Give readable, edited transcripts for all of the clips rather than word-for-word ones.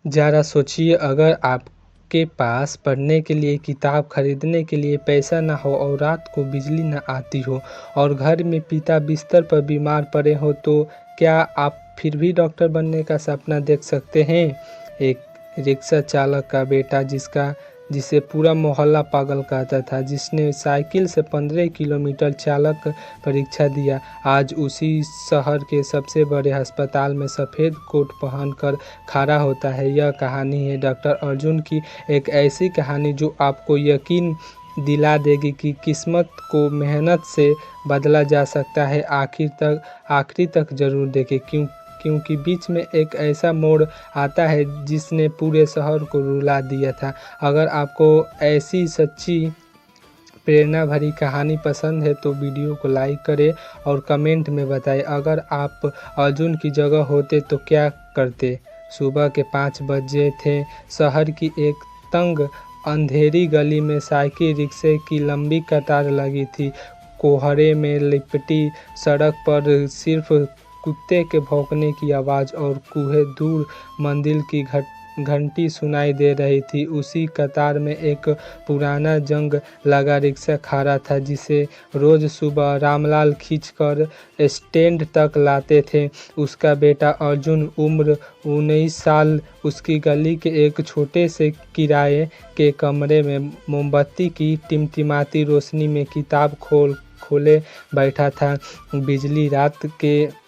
ज़रा सोचिए, अगर आपके पास पढ़ने के लिए, किताब खरीदने के लिए पैसा ना हो और रात को बिजली ना आती हो और घर में पिता बिस्तर पर बीमार पड़े हो, तो क्या आप फिर भी डॉक्टर बनने का सपना देख सकते हैं? एक रिक्शा चालक का बेटा जिसे पूरा मोहल्ला पागल कहता था, जिसने साइकिल से 15 किलोमीटर चालक परीक्षा दिया, आज उसी शहर के सबसे बड़े अस्पताल में सफ़ेद कोट पहनकर खड़ा होता है। यह कहानी है डॉक्टर अर्जुन की, एक ऐसी कहानी जो आपको यकीन दिला देगी कि किस्मत को मेहनत से बदला जा सकता है। आखिरी तक ज़रूर देखें, क्योंकि बीच में एक ऐसा मोड़ आता है जिसने पूरे शहर को रुला दिया था। अगर आपको ऐसी सच्ची प्रेरणा भरी कहानी पसंद है तो वीडियो को लाइक करें और कमेंट में बताएं, अगर आप अर्जुन की जगह होते तो क्या करते। सुबह के 5 बजे थे। शहर की एक तंग अंधेरी गली में साइकिल रिक्शे की लंबी कतार लगी थी। कोहरे में लिपटी सड़क पर सिर्फ कुत्ते के भौंकने की आवाज़ और कूहे दूर मंदिर की घंटी सुनाई दे रही थी। उसी कतार में एक पुराना जंग लगा रिक्शा खड़ा था, जिसे रोज़ सुबह रामलाल खींचकर स्टैंड तक लाते थे। उसका बेटा अर्जुन, उम्र 19 साल, उसकी गली के एक छोटे से किराए के कमरे में मोमबत्ती की टिमटिमाती रोशनी में किताब खोले बैठा था। बिजली रात के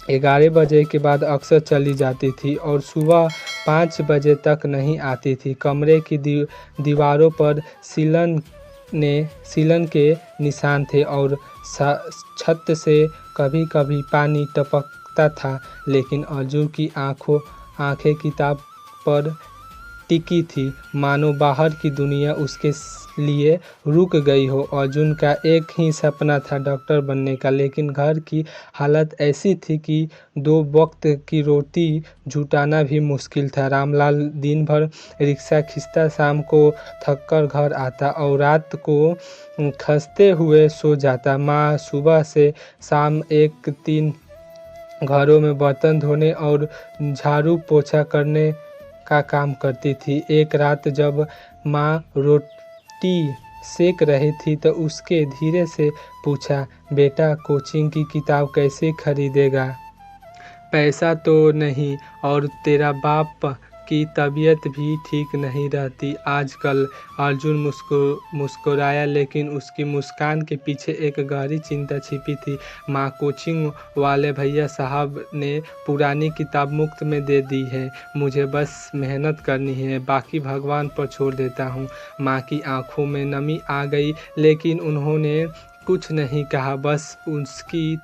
11 बजे के बाद अक्सर चली जाती थी और सुबह 5 बजे तक नहीं आती थी। कमरे की दीवारों पर सीलन के निशान थे और छत से कभी कभी पानी टपकता था, लेकिन अर्जुन की आंखें किताब पर टिकी थी, मानो बाहर की दुनिया उसके लिए रुक गई हो। अर्जुन का एक ही सपना था, डॉक्टर बनने का, लेकिन घर की हालत ऐसी थी कि 2 वक्त की रोटी जुटाना भी मुश्किल था। रामलाल दिन भर रिक्शा खींचता, शाम को थककर घर आता और रात को खंसते हुए सो जाता। माँ सुबह से शाम 3 घरों में बर्तन धोने और झाड़ू पोछा करने का काम करती थी। एक रात जब माँ रोटी सेक रही थी तो उसके धीरे से पूछा, बेटा कोचिंग की किताब कैसे खरीदेगा? पैसा तो नहीं, और तेरा बाप की तबीयत भी ठीक नहीं रहती आजकल। अर्जुन मुस्कुराया, लेकिन उसकी मुस्कान के पीछे एक गहरी चिंता छिपी थी। माँ, कोचिंग वाले भैया साहब ने पुरानी किताब मुफ्त में दे दी है, मुझे बस मेहनत करनी है, बाकी भगवान पर छोड़ देता हूँ। माँ की आंखों में नमी आ गई, लेकिन उन्होंने कुछ नहीं कहा, बस उसकी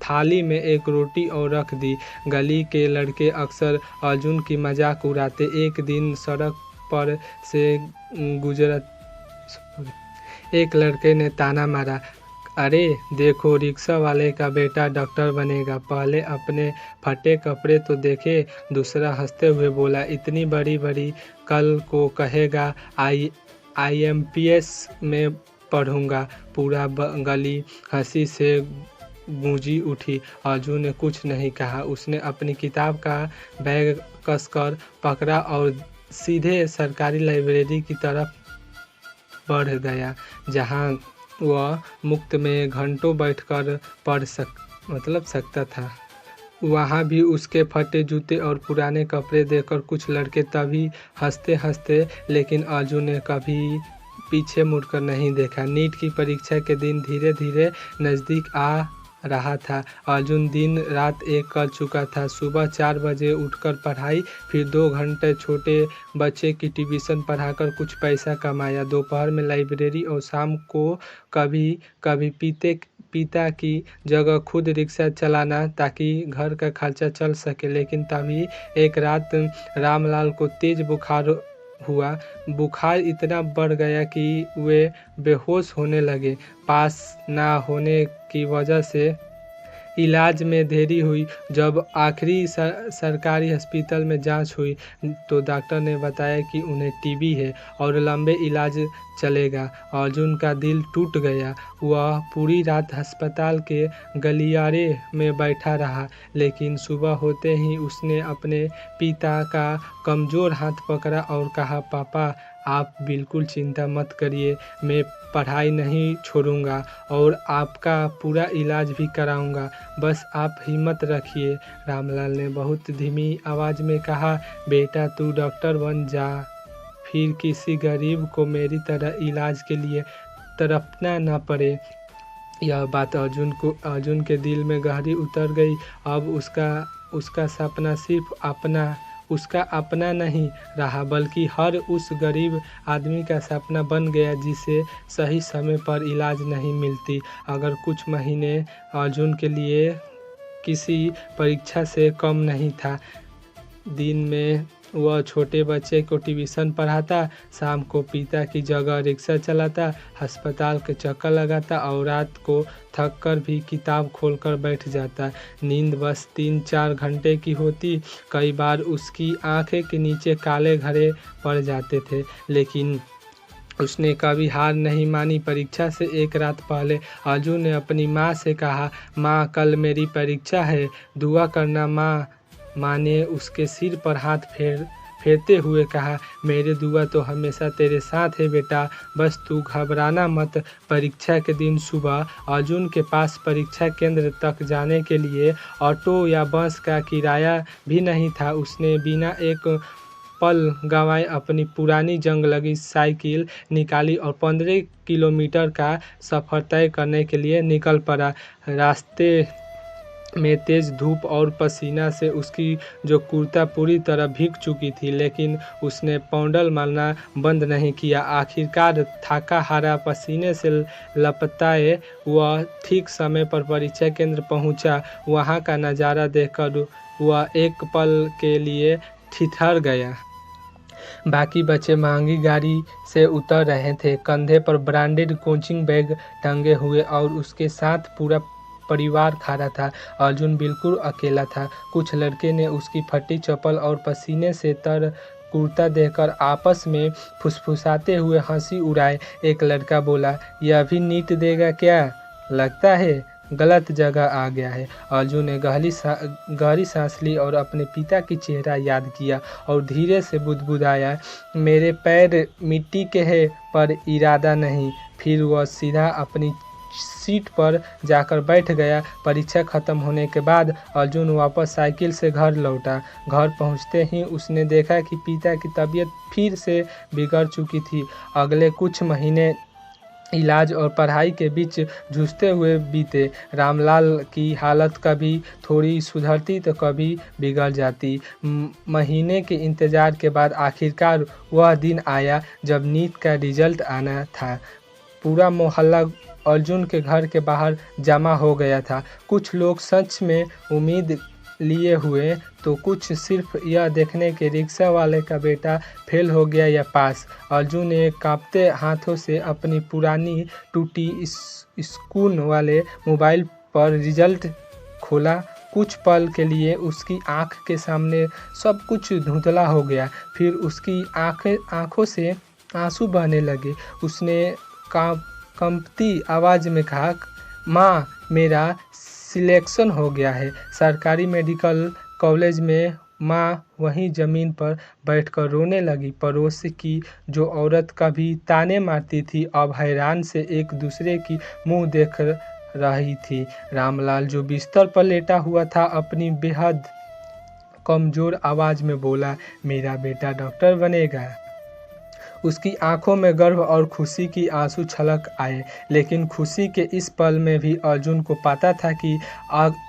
थाली में एक रोटी और रख दी। गली के लड़के अक्सर अर्जुन की मजाक उड़ाते। एक दिन सड़क पर से गुजरत एक लड़के ने ताना मारा, अरे देखो, रिक्शा वाले का बेटा डॉक्टर बनेगा, पहले अपने फटे कपड़े तो देखे। दूसरा हंसते हुए बोला, इतनी बड़ी बड़ी, कल को कहेगा IMPS में पढ़ूंगा। पूरा गली हंसी से गूंजी उठी। अर्जुन ने कुछ नहीं कहा। उसने अपनी किताब का बैग कसकर पकड़ा और सीधे सरकारी लाइब्रेरी की तरफ बढ़ गया, जहां वह मुफ्त में घंटों बैठकर पढ़ सकता था। वहाँ भी उसके फटे जूते और पुराने कपड़े देखकर कुछ लड़के तभी हंसते, लेकिन अर्जुन ने कभी पीछे मुड़कर नहीं देखा। नीट की परीक्षा के दिन धीरे धीरे नज़दीक आ रहा था। अर्जुन दिन रात एक कर चुका था। सुबह 4 बजे उठकर पढ़ाई, फिर 2 घंटे छोटे बच्चे की ट्यूशन पढ़ाकर कुछ पैसा कमाया। दोपहर में लाइब्रेरी और शाम को कभी कभी पिता की जगह खुद रिक्शा चलाना, ताकि घर का खर्चा चल सके। लेकिन तभी एक रात रामलाल को तेज बुखार हुआ। बुखार इतना बढ़ गया कि वे बेहोश होने लगे। पास ना होने की वजह से इलाज में देरी हुई। जब आखिरी सरकारी अस्पताल में जांच हुई तो डॉक्टर ने बताया कि उन्हें टीबी है और लंबे इलाज चलेगा। अर्जुन का दिल टूट गया। वह पूरी रात अस्पताल के गलियारे में बैठा रहा, लेकिन सुबह होते ही उसने अपने पिता का कमज़ोर हाथ पकड़ा और कहा, पापा आप बिल्कुल चिंता मत करिए, मैं पढ़ाई नहीं छोड़ूंगा और आपका पूरा इलाज भी कराऊंगा, बस आप हिम्मत रखिए। रामलाल ने बहुत धीमी आवाज़ में कहा, बेटा तू डॉक्टर बन जा, फिर किसी गरीब को मेरी तरह इलाज के लिए तड़पना न पड़े। यह बात अर्जुन के दिल में गहरी उतर गई। अब उसका सपना सिर्फ उसका अपना नहीं रहा, बल्कि हर उस गरीब आदमी का सपना बन गया जिसे सही समय पर इलाज नहीं मिलती। अगर कुछ महीने अर्जुन के लिए किसी परीक्षा से कम नहीं था। दिन में वह छोटे बच्चे को ट्यूशन पढ़ाता, शाम को पिता की जगह रिक्शा चलाता, अस्पताल के चक्कर लगाता और रात को थक कर भी किताब खोलकर बैठ जाता। नींद बस 3-4 घंटे की होती। कई बार उसकी आंखें के नीचे काले घरे पड़ जाते थे, लेकिन उसने कभी हार नहीं मानी। परीक्षा से एक रात पहले अर्जुन ने अपनी माँ से कहा, माँ कल मेरी परीक्षा है, दुआ करना माँ। माँ ने उसके सिर पर हाथ फेरते हुए कहा, मेरे दुआ तो हमेशा तेरे साथ है बेटा, बस तू घबराना मत। परीक्षा के दिन सुबह अर्जुन के पास परीक्षा केंद्र तक जाने के लिए ऑटो या बस का किराया भी नहीं था। उसने बिना एक पल गंवाए अपनी पुरानी जंग लगी साइकिल निकाली और 15 किलोमीटर का सफ़र तय करने के लिए निकल पड़ा। रास्ते में तेज धूप और पसीना से उसकी जो कुर्ता पूरी तरह भीग चुकी थी, लेकिन उसने पैडल मारना बंद नहीं किया। आखिरकार थाका हारा पसीने से लपटाए वह ठीक समय पर परीक्षा केंद्र पहुंचा। वहां का नज़ारा देखकर वह एक पल के लिए ठिठुर गया। बाकी बच्चे महंगी गाड़ी से उतर रहे थे, कंधे पर ब्रांडेड कोचिंग बैग टंगे हुए, और उसके साथ पूरा परिवार खड़ा था। अर्जुन बिल्कुल अकेला था। कुछ लड़के ने उसकी फटी चप्पल और पसीने से तर कुर्ता देखकर आपस में फुसफुसाते हुए हंसी उड़ाए। एक लड़का बोला, यह भी नीट देगा क्या? लगता है गलत जगह आ गया है। अर्जुन ने गहरी सांस ली और अपने पिता की चेहरा याद किया और धीरे से बुदबुदाया, मेरे पैर मिट्टी के हैं पर इरादा नहीं। फिर वह सीधा अपनी सीट पर जाकर बैठ गया। परीक्षा खत्म होने के बाद अर्जुन वापस साइकिल से घर लौटा। घर पहुंचते ही उसने देखा कि पिता की तबीयत फिर से बिगड़ चुकी थी। अगले कुछ महीने इलाज और पढ़ाई के बीच जूझते हुए बीते। रामलाल की हालत कभी थोड़ी सुधरती तो कभी बिगड़ जाती। महीने के इंतज़ार के बाद आखिरकार वह दिन आया जब नीट का रिजल्ट आना था। पूरा मोहल्ला अर्जुन के घर के बाहर जमा हो गया था। कुछ लोग सच में उम्मीद लिए हुए तो कुछ सिर्फ यह देखने के रिक्शा वाले का बेटा फेल हो गया या पास। अर्जुन ने कांपते हाथों से अपनी पुरानी टूटी स्क्रीन वाले मोबाइल पर रिजल्ट खोला। कुछ पल के लिए उसकी आंख के सामने सब कुछ धुंधला हो गया, फिर उसकी आंखों से आंसू बहने लगे। उसने कंपती आवाज़ में कहा, माँ मेरा सिलेक्शन हो गया है सरकारी मेडिकल कॉलेज में। माँ वहीं ज़मीन पर बैठकर रोने लगी। पड़ोस की जो औरत कभी ताने मारती थी अब हैरान से एक दूसरे की मुंह देख रही थी। रामलाल जो बिस्तर पर लेटा हुआ था अपनी बेहद कमज़ोर आवाज़ में बोला, मेरा बेटा डॉक्टर बनेगा। उसकी आंखों में गर्व और खुशी की आंसू छलक आए, लेकिन खुशी के इस पल में भी अर्जुन को पता था कि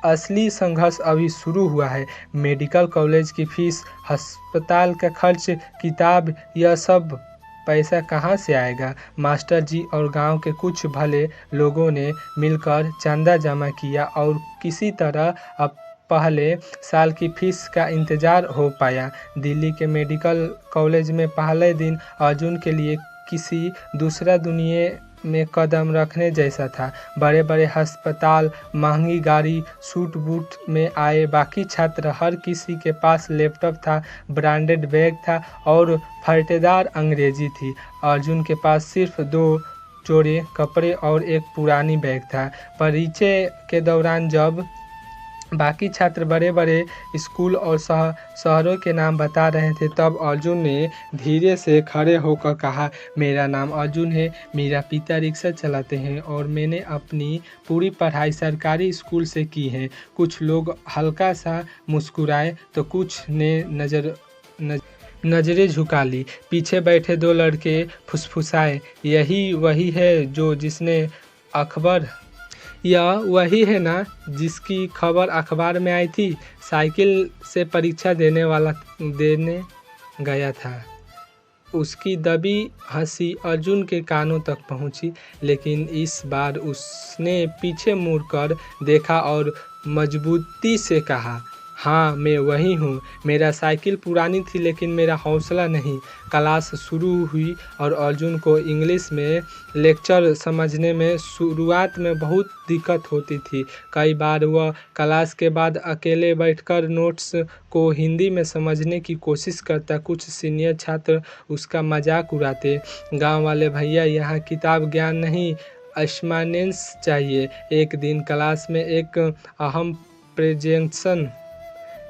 असली संघर्ष अभी शुरू हुआ है। मेडिकल कॉलेज की फीस, अस्पताल का खर्च, किताब, यह सब पैसा कहाँ से आएगा? मास्टर जी और गांव के कुछ भले लोगों ने मिलकर चंदा जमा किया और किसी तरह अब पहले साल की फीस का इंतज़ार हो पाया। दिल्ली के मेडिकल कॉलेज में पहले दिन अर्जुन के लिए किसी दूसरा दुनिया में कदम रखने जैसा था। बड़े बड़े अस्पताल, महंगी गाड़ी, सूट बूट में आए बाकी छात्र, हर किसी के पास लैपटॉप था, ब्रांडेड बैग था और फटेदार अंग्रेजी थी। अर्जुन के पास सिर्फ 2 जोड़े कपड़े और एक पुरानी बैग था। परिचय के दौरान जब बाकी छात्र बड़े बड़े स्कूल और शहरों के नाम बता रहे थे, तब अर्जुन ने धीरे से खड़े होकर कहा, मेरा नाम अर्जुन है, मेरा पिता रिक्शा चलाते हैं और मैंने अपनी पूरी पढ़ाई सरकारी स्कूल से की है। कुछ लोग हल्का सा मुस्कुराए तो कुछ ने नजरें झुका ली। पीछे बैठे 2 लड़के फुसफुसाए, यही वही है जो जिसने अखबार यह वही है ना जिसकी खबर अखबार में आई थी। साइकिल से परीक्षा देने गया था। उसकी दबी हंसी अर्जुन के कानों तक पहुंची, लेकिन इस बार उसने पीछे मुड़कर देखा और मजबूती से कहा, हाँ मैं वही हूँ। मेरा साइकिल पुरानी थी लेकिन मेरा हौसला नहीं। क्लास शुरू हुई और अर्जुन को इंग्लिश में लेक्चर समझने में शुरुआत में बहुत दिक्कत होती थी। कई बार वह क्लास के बाद अकेले बैठकर नोट्स को हिंदी में समझने की कोशिश करता। कुछ सीनियर छात्र उसका मजाक उड़ाते, गांव वाले भैया यहाँ किताब ज्ञान नहीं असाइनमेंट्स चाहिए। एक दिन क्लास में एक अहम प्रेजेंटेशन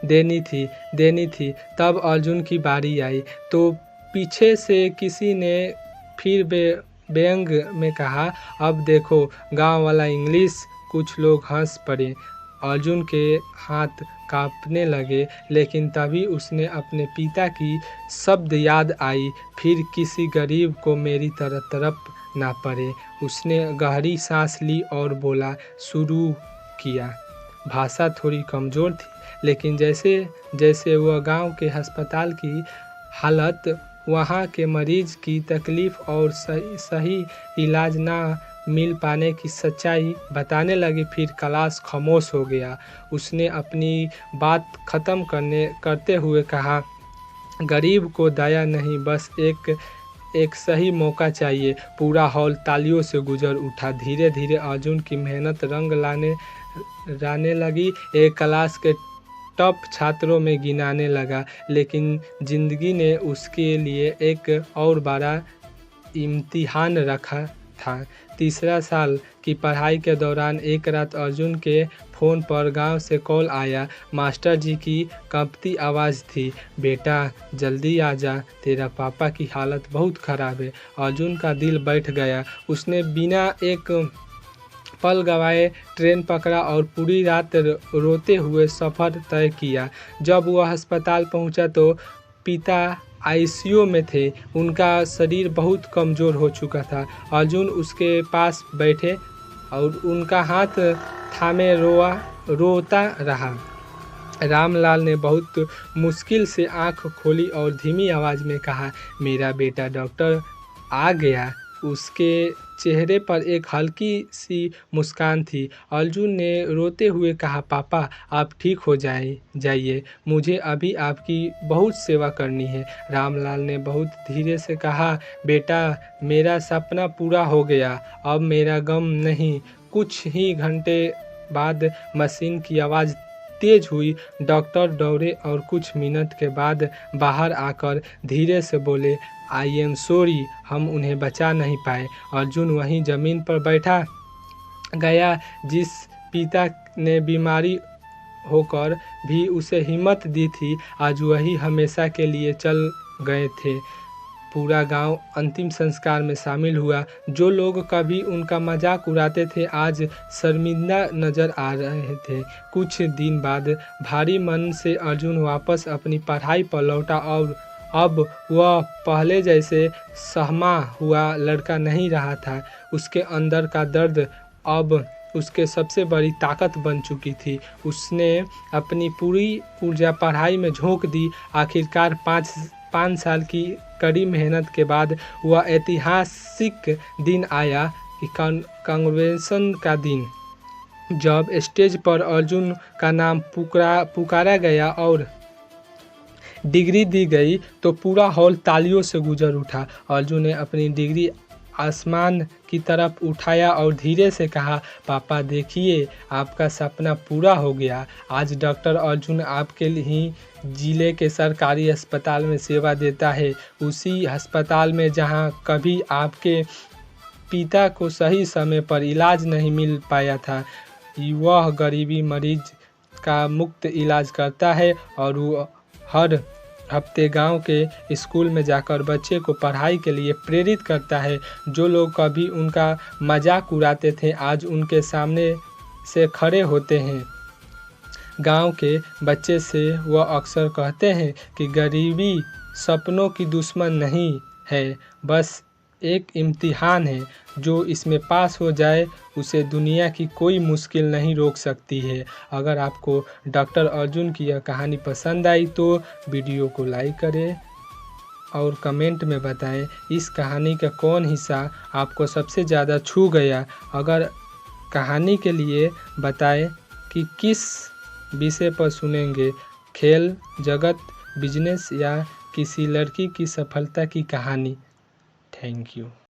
देनी थी। तब अर्जुन की बारी आई तो पीछे से किसी ने फिर व्यंग में कहा, अब देखो गांव वाला इंग्लिश। कुछ लोग हंस पड़े। अर्जुन के हाथ कांपने लगे, लेकिन तभी उसने अपने पिता की शब्द याद आई, फिर किसी गरीब को मेरी तरफ ना पड़े। उसने गहरी सांस ली और बोला शुरू किया। भाषा थोड़ी कमज़ोर थी, लेकिन जैसे जैसे वह गांव के अस्पताल की हालत, वहां के मरीज की तकलीफ़ और सही इलाज ना मिल पाने की सच्चाई बताने लगी, फिर क्लास खामोश हो गया। उसने अपनी बात ख़त्म करते हुए कहा, गरीब को दया नहीं, बस एक सही मौका चाहिए। पूरा हॉल तालियों से गुजर उठा। धीरे धीरे अर्जुन की मेहनत रंग लाने लगी। एक क्लास के टॉप छात्रों में गिनाने लगा, लेकिन ज़िंदगी ने उसके लिए एक और बड़ा इम्तिहान रखा था। तीसरा साल की पढ़ाई के दौरान एक रात अर्जुन के फ़ोन पर गांव से कॉल आया। मास्टर जी की कांपती आवाज़ थी, बेटा जल्दी आ जा, तेरा पापा की हालत बहुत ख़राब है। अर्जुन का दिल बैठ गया। उसने बिना एक पल गवाए ट्रेन पकड़ा और पूरी रात रोते हुए सफ़र तय किया। जब वह अस्पताल पहुंचा तो पिता आईसीयू में थे। उनका शरीर बहुत कमज़ोर हो चुका था। अर्जुन उसके पास बैठे और उनका हाथ थामे रोता रहा। रामलाल ने बहुत मुश्किल से आंख खोली और धीमी आवाज़ में कहा, मेरा बेटा डॉक्टर आ गया। उसके चेहरे पर एक हल्की सी मुस्कान थी। अर्जुन ने रोते हुए कहा, पापा आप ठीक हो जाइए, मुझे अभी आपकी बहुत सेवा करनी है। रामलाल ने बहुत धीरे से कहा, बेटा मेरा सपना पूरा हो गया, अब मेरा गम नहीं। कुछ ही घंटे बाद मशीन की आवाज़ तेज हुई। डॉक्टर दौड़े और कुछ मिनट के बाद बाहर आकर धीरे से बोले, आई एम सॉरी, हम उन्हें बचा नहीं पाए। अर्जुन वहीं ज़मीन पर बैठा गया। जिस पिता ने बीमारी होकर भी उसे हिम्मत दी थी, आज वही हमेशा के लिए चल गए थे। पूरा गांव अंतिम संस्कार में शामिल हुआ। जो लोग कभी उनका मजाक उड़ाते थे आज शर्मिंदा नज़र आ रहे थे। कुछ दिन बाद भारी मन से अर्जुन वापस अपनी पढ़ाई पर लौटा और अब वह पहले जैसे सहमा हुआ लड़का नहीं रहा था। उसके अंदर का दर्द अब उसके सबसे बड़ी ताकत बन चुकी थी। उसने अपनी पूरी ऊर्जा पढ़ाई में झोंक दी। आखिरकार 5 साल की कड़ी मेहनत के बाद वह ऐतिहासिक दिन आया कि कन्वेंशन का दिन। जब स्टेज पर अर्जुन का नाम पुकारा गया और डिग्री दी गई तो पूरा हॉल तालियों से गुजर उठा। अर्जुन ने अपनी डिग्री आसमान की तरफ उठाया और धीरे से कहा, पापा देखिए, आपका सपना पूरा हो गया। आज डॉक्टर अर्जुन आपके ही जिले के सरकारी अस्पताल में सेवा देता है, उसी अस्पताल में जहां कभी आपके पिता को सही समय पर इलाज नहीं मिल पाया था। वह गरीबी मरीज का मुफ्त इलाज करता है और वो हर हफ्ते गांव के स्कूल में जाकर बच्चे को पढ़ाई के लिए प्रेरित करता है। जो लोग कभी उनका मजाक उड़ाते थे, आज उनके सामने से खड़े होते हैं। गांव के बच्चे से वह अक्सर कहते हैं कि गरीबी सपनों की दुश्मन नहीं है, बस एक इम्तिहान है। जो इसमें पास हो जाए उसे दुनिया की कोई मुश्किल नहीं रोक सकती है। अगर आपको डॉक्टर अर्जुन की यह कहानी पसंद आई तो वीडियो को लाइक करें और कमेंट में बताएं इस कहानी का कौन हिस्सा आपको सबसे ज़्यादा छू गया। अगर कहानी के लिए बताएं कि किस विषय पर सुनेंगे, खेल जगत, बिजनेस या किसी लड़की की सफलता की कहानी। Thank you.